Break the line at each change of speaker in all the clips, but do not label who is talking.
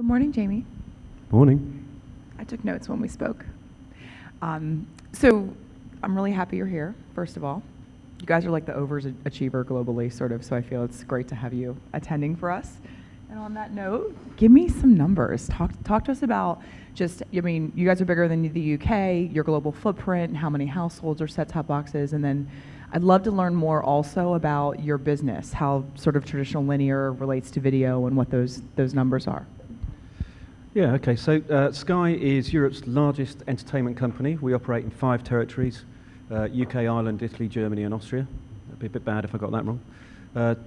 Good morning, Jamie.
Morning.
I took notes when we spoke. So I'm really happy you're here, first of all. You guys are like the overachiever globally, sort of, so I feel it's great to have you attending for us. And on that note, give me some numbers. Talk to us about just, I mean, you guys are bigger than the UK, your global footprint, how many households are set-top boxes, and then I'd love to learn more also about your business, how sort of traditional linear relates to video and what those numbers are.
Yeah, okay, so Sky is Europe's largest entertainment company. We operate in 5 territories, UK, Ireland, Italy, Germany and Austria. That'd be a bit bad if I got that wrong.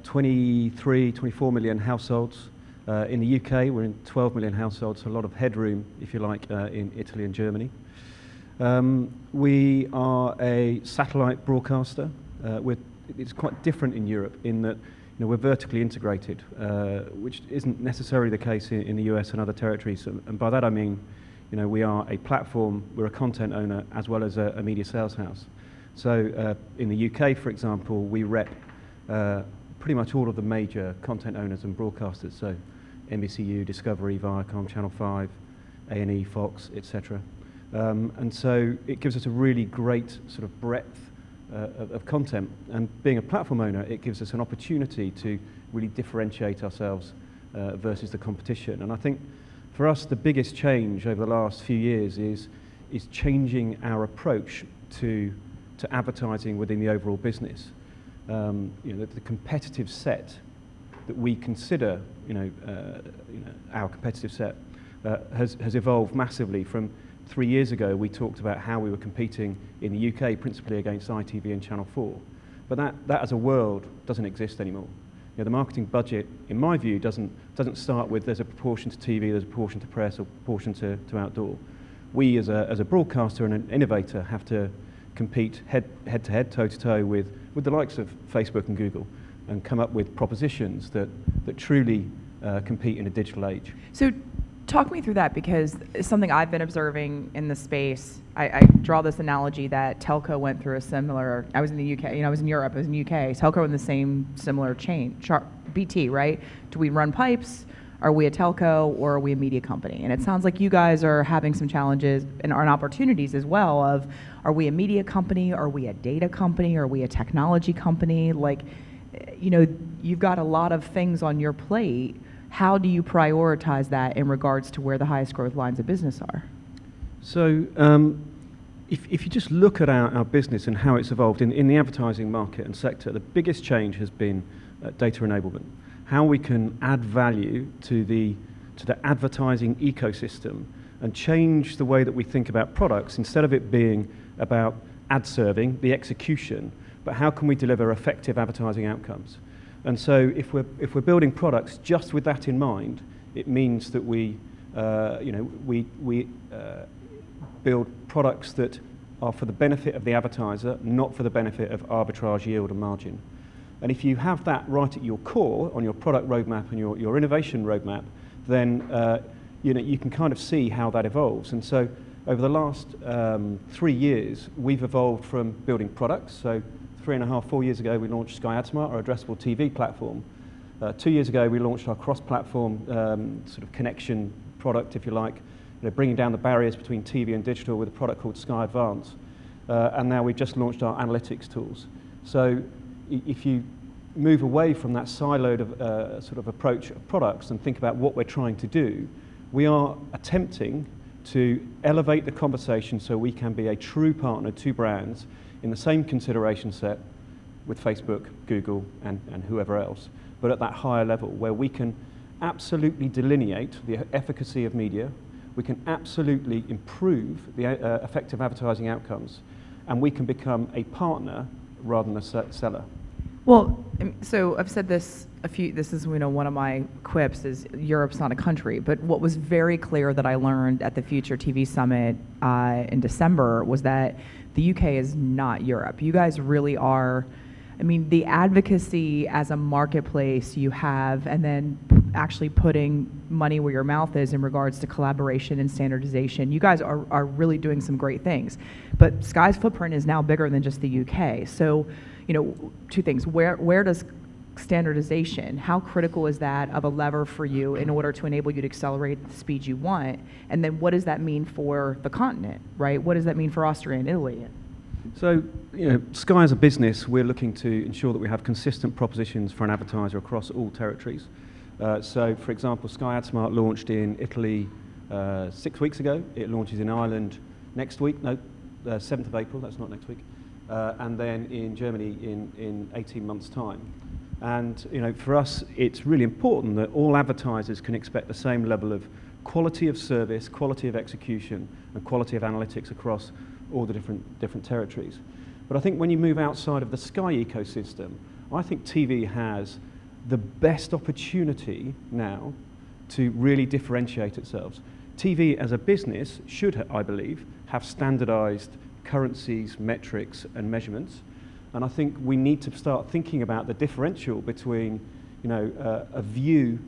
24 million households. In the UK, we're in 12 million households, so a lot of headroom, if you like, in Italy and Germany. We are a satellite broadcaster. It's quite different in Europe in that we're vertically integrated, which isn't necessarily the case in the US and other territories. And by that I mean, we are a platform, we're a content owner, as well as a media sales house. So in the UK, for example, we rep pretty much all of the major content owners and broadcasters. So NBCU, Discovery, Viacom, Channel 5, A&E, Fox, etc. And so it gives us a really great sort of breadth of content, and being a platform owner, it gives us an opportunity to really differentiate ourselves versus the competition. And I think for us, the biggest change over the last few years is changing our approach to advertising within the overall business. The competitive set that we consider, our competitive set has evolved massively. From 3 years ago, we talked about how we were competing in the UK, principally against ITV and Channel 4. But that as a world doesn't exist anymore. The marketing budget, in my view, doesn't start with there's a proportion to TV, there's a proportion to press, or a proportion to outdoor. We, as a broadcaster and an innovator, have to compete head-to-head, toe-to-toe with the likes of Facebook and Google, and come up with propositions that truly compete in a digital age.
So talk me through that, because it's something I've been observing in the space. I draw this analogy that telco went through a similar, I was in the UK, I was in Europe, I was in the UK, telco in the same similar chain, BT, right? Do we run pipes? Are we a telco, or are we a media company? And it sounds like you guys are having some challenges and opportunities as well of, are we a media company? Are we a data company? Are we a technology company? Like, you've got a lot of things on your plate. How do you prioritize that in regards to where the highest growth lines of business are?
So if you just look at our business and how it's evolved in the advertising market and sector, the biggest change has been data enablement. How we can add value to the advertising ecosystem and change the way that we think about products, instead of it being about ad serving, the execution, but how can we deliver effective advertising outcomes? And so if we're building products just with that in mind, it means that we build products that are for the benefit of the advertiser, not for the benefit of arbitrage, yield and margin. And if you have that right at your core on your product roadmap and your innovation roadmap, then you can kind of see how that evolves. And so over the last 3 years, we've evolved from building products. So 3.5, 4 years ago, we launched Sky AdSmart, our addressable TV platform. 2 years ago, we launched our cross-platform sort of connection product, if you like, bringing down the barriers between TV and digital with a product called Sky Advance. And now we've just launched our analytics tools. So if you move away from that siloed sort of approach of products and think about what we're trying to do, we are attempting to elevate the conversation so we can be a true partner to brands in the same consideration set with Facebook, Google, and whoever else, but at that higher level where we can absolutely delineate the efficacy of media, we can absolutely improve the effective advertising outcomes, and we can become a partner rather than a seller.
Well, so I've said this this is one of my quips is Europe's not a country, but what was very clear that I learned at the Future TV Summit in December was that the UK is not Europe. You guys really are, the advocacy as a marketplace you have, and then actually putting money where your mouth is in regards to collaboration and standardization. You guys are really doing some great things. But Sky's footprint is now bigger than just the UK. So, 2 things. Where does standardization, how critical is that of a lever for you in order to enable you to accelerate at the speed you want? And then what does that mean for the continent, right? What does that mean for Austria and Italy?
So, Sky as a business, we're looking to ensure that we have consistent propositions for an advertiser across all territories. So, for example, Sky AdSmart launched in Italy 6 weeks ago. It launches in Ireland next week. No, 7th of April, that's not next week. And then in Germany in 18 months' time. And for us, it's really important that all advertisers can expect the same level of quality of service, quality of execution, and quality of analytics across all the different territories. But I think when you move outside of the Sky ecosystem, I think TV has the best opportunity now to really differentiate itself. TV as a business should, I believe, have standardized currencies, metrics, and measurements. And I think we need to start thinking about the differential between, a view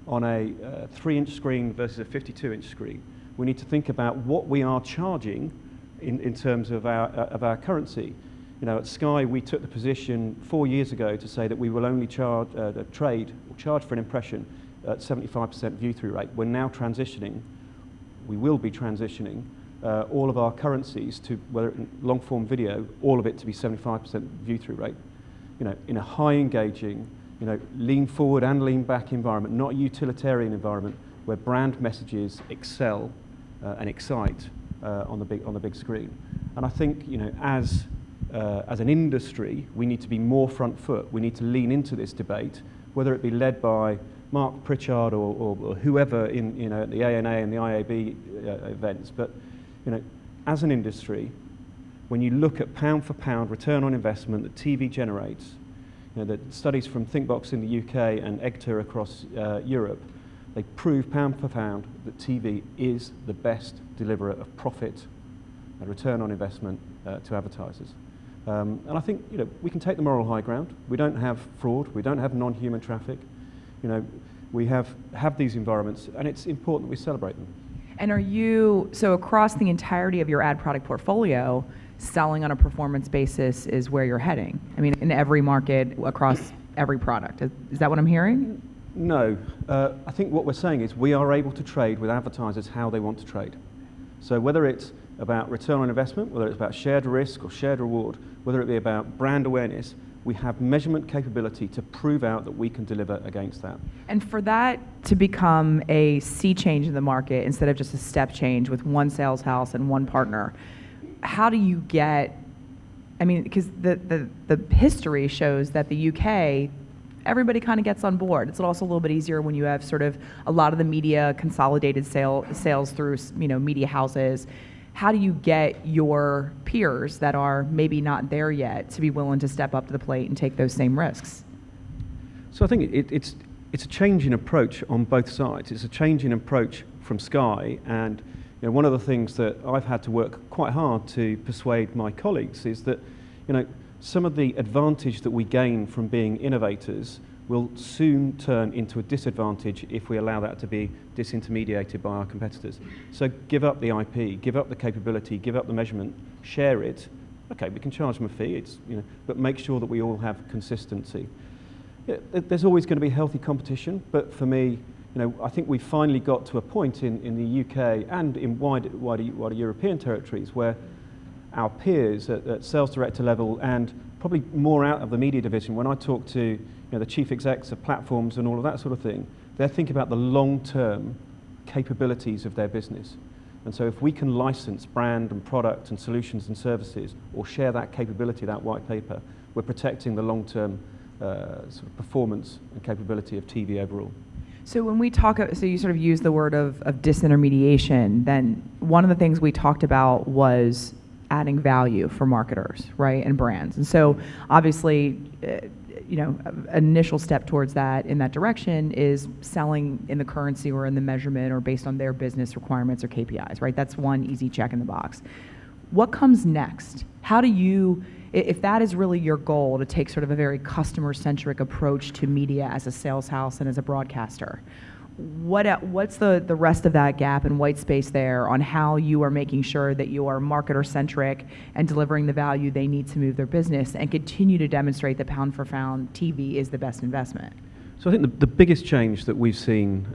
on a 3-inch screen versus a 52-inch screen. We need to think about what we are charging in terms of our currency. At Sky, we took the position 4 years ago to say that we will only charge for an impression at 75% view-through rate. We're now transitioning. We will be transitioning all of our currencies to, whether long-form video, all of it to be 75% view-through rate. In a high engaging, lean forward and lean back environment, not a utilitarian environment where brand messages excel and excite on the big screen. And I think, as an industry, we need to be more front foot. We need to lean into this debate, whether it be led by Mark Pritchard or whoever in at the ANA and the IAB events. But as an industry, when you look at pound for pound return on investment that TV generates, the studies from Thinkbox in the UK and EGTA across Europe, they prove pound for pound that TV is the best deliverer of profit and return on investment to advertisers. And I think we can take the moral high ground. We don't have fraud. We don't have non-human traffic. We have these environments, and it's important that we celebrate them.
And are you, so across the entirety of your ad product portfolio, selling on a performance basis is where you're heading? I mean, in every market, across every product. Is that what I'm hearing?
No. I think what we're saying is we are able to trade with advertisers how they want to trade. So whether it's about return on investment, whether it's about shared risk or shared reward, whether it be about brand awareness, we have measurement capability to prove out that we can deliver against that. And
for that to become a sea change in the market instead of just a step change with one sales house and one partner, how do you get, because the history shows that the UK, everybody kind of gets on board. It's also a little bit easier when you have sort of a lot of the media consolidated sales through media houses. How do you get your peers that are maybe not there yet to be willing to step up to the plate and take those same risks?
So I think it's a change in approach on both sides. It's a change in approach from Sky, and one of the things that I've had to work quite hard to persuade my colleagues is that some of the advantage that we gain from being innovators will soon turn into a disadvantage if we allow that to be disintermediated by our competitors. So give up the IP, give up the capability, give up the measurement, share it. Okay, we can charge them a fee, but make sure that we all have consistency. Yeah, there's always going to be healthy competition, but for me, I think we've finally got to a point in the UK and in wider European territories where our peers at sales director level and probably more out of the media division, when I talk to the chief execs of platforms and all of that sort of thing, they're thinking about the long-term capabilities of their business. And so if we can license brand and product and solutions and services or share that capability, that white paper, we're protecting the long-term sort of performance and capability of TV overall.
So when we talk, so you sort of use the word of disintermediation, then one of the things we talked about was adding value for marketers, right, and brands. And so obviously, an initial step towards that in that direction is selling in the currency or in the measurement or based on their business requirements or KPIs, right? That's one easy check in the box. What comes next? How do you, if that is really your goal, to take sort of a very customer-centric approach to media as a sales house and as a broadcaster, what's the rest of that gap and white space there on how you are making sure that you are marketer-centric and delivering the value they need to move their business and continue to demonstrate that pound for pound TV is the best investment?
So I think the biggest change that we've seen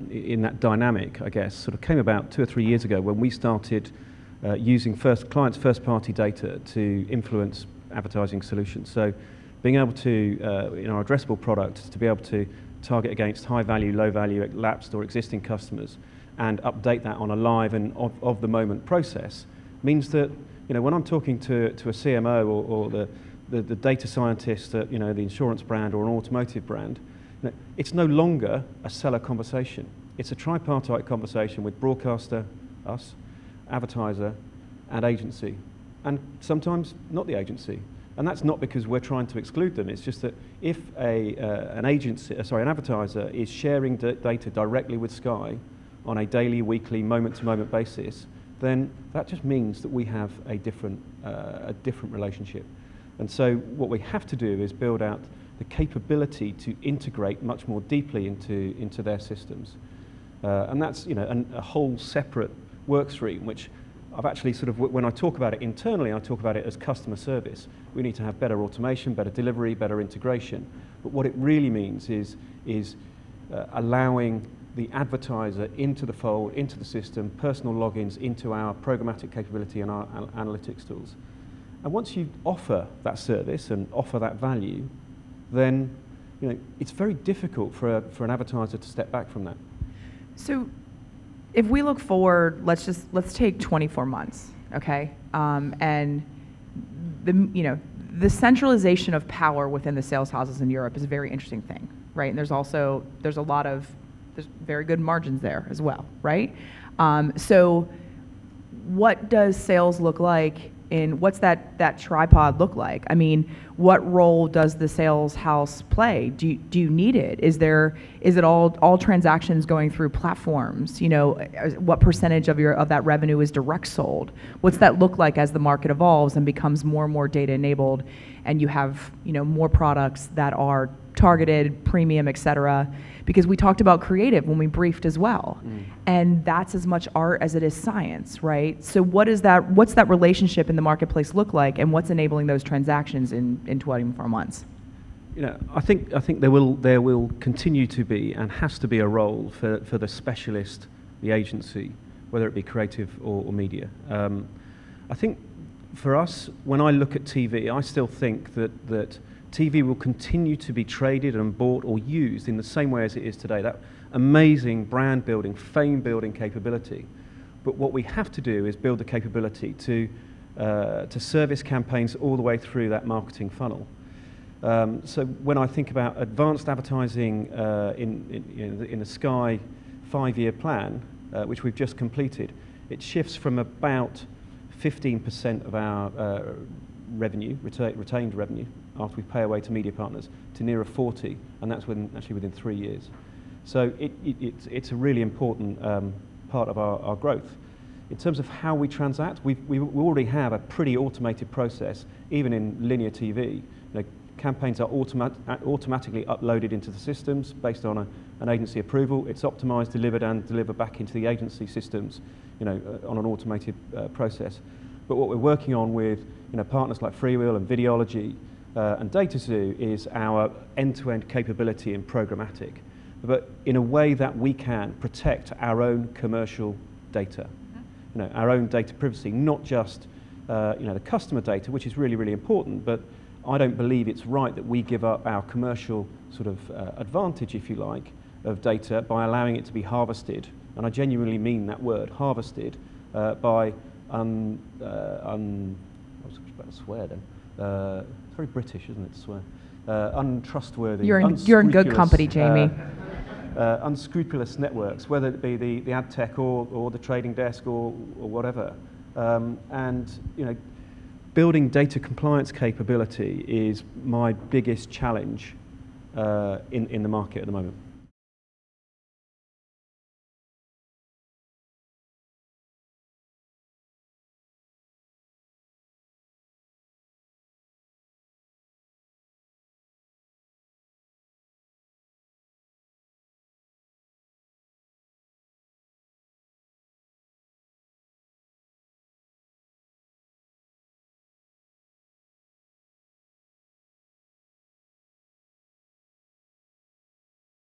in that dynamic, I guess, sort of came about 2 or 3 years ago when we started using clients' first-party data to influence advertising solutions. So being able to, in our addressable product, to be able to target against high-value, low-value, lapsed or existing customers and update that on a live and of-the-moment process means that, when I'm talking to a CMO or the data scientist at, the insurance brand or an automotive brand, it's no longer a seller conversation. It's a tripartite conversation with broadcaster, us, advertiser, and agency, and sometimes not the agency. And that's not because we're trying to exclude them. It's just that if an advertiser is sharing data directly with Sky on a daily, weekly, moment-to-moment basis, then that just means that we have a different relationship. And so what we have to do is build out the capability to integrate much more deeply into their systems. And that's a whole separate work stream, which I've actually sort of, when I talk about it internally, I talk about it as customer service. We need to have better automation, better delivery, better integration. But what it really means is allowing the advertiser into the fold, into the system, personal logins into our programmatic capability and our analytics tools. And once you offer that service and offer that value, then it's very difficult for an advertiser to step back from that.
So if we look forward, let's take 24 months, okay? And the centralization of power within the sales houses in Europe is a very interesting thing, right? And there's very good margins there as well, right? So what does sales look like what's that tripod look like? I mean, what role does the sales house play? Do you need it? Is it all transactions going through platforms? What percentage of that revenue is direct sold? What's that look like as the market evolves and becomes more and more data enabled, and you have more products that are targeted, premium, et cetera? Because we talked about creative when we briefed as well. And that's as much art as it is science, right? So what's that relationship in the marketplace look like, and what's enabling those transactions in 24 months?
I think there will continue to be and has to be a role for the specialist, the agency, whether it be creative or media. I think for us, when I look at TV, I still think that TV will continue to be traded and bought or used in the same way as it is today. That amazing brand building, fame building capability. But what we have to do is build the capability to service campaigns all the way through that marketing funnel. So when I think about advanced advertising in the Sky 5-year plan, which we've just completed, it shifts from about 15% of our revenue, retained revenue, after we pay away to media partners, to nearer 40, and that's within 3 years. So it's a really important part of our growth. In terms of how we transact, we already have a pretty automated process, even in linear TV. Campaigns are automatically uploaded into the systems based on an agency approval. It's optimized, delivered back into the agency systems, on an automated process. But what we're working on with partners like Freewheel and Videology and DataZoo is our end-to-end capability in programmatic, but in a way that we can protect our own commercial data, our own data privacy, not just the customer data, which is really, really important, but I don't believe it's right that we give up our commercial sort of advantage, if you like, of data by allowing it to be harvested, and I genuinely mean that word, harvested, by I was about to swear then. It's very British, isn't it, to swear? Untrustworthy.
You're in good company, Jamie.
Unscrupulous networks, whether it be the ad tech or the trading desk or whatever. And building data compliance capability is my biggest challenge in the market at the moment.